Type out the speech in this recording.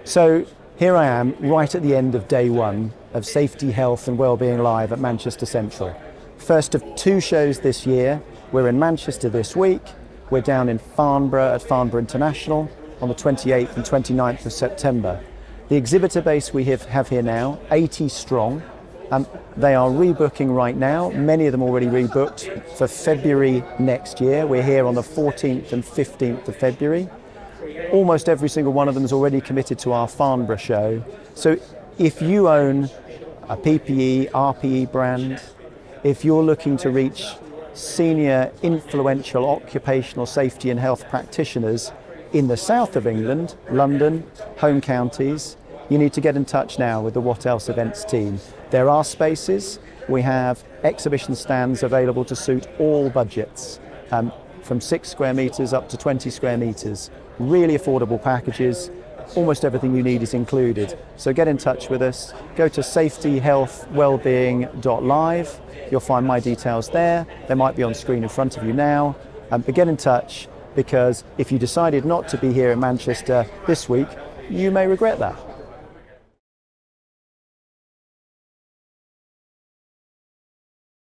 So here I am, right at the end of day one of Safety, Health and Wellbeing Live at Manchester Central. First of two shows this year. We're in Manchester this week. We're down in Farnborough at Farnborough International on the 28th and 29th of September. The exhibitor base we have here now, 80 strong. They are rebooking right now. Many of them already rebooked for February next year. We're here on the 14th and 15th of February. Almost every single one of them is already committed to our Farnborough show. So if you own a PPE, RPE brand, if you're looking to reach senior influential occupational safety and health practitioners in the south of England, London, home counties, you need to get in touch now with the What Else Events team. There are spaces. We have exhibition stands available to suit all budgets, from 6 square metres up to 20 square metres. Really affordable packages. Almost everything you need is included. So get in touch with us. Go to safetyhealthwellbeing.live. You'll find my details there. They might be on screen in front of you now. But get in touch, because if you decided not to be here in Manchester this week, you may regret that.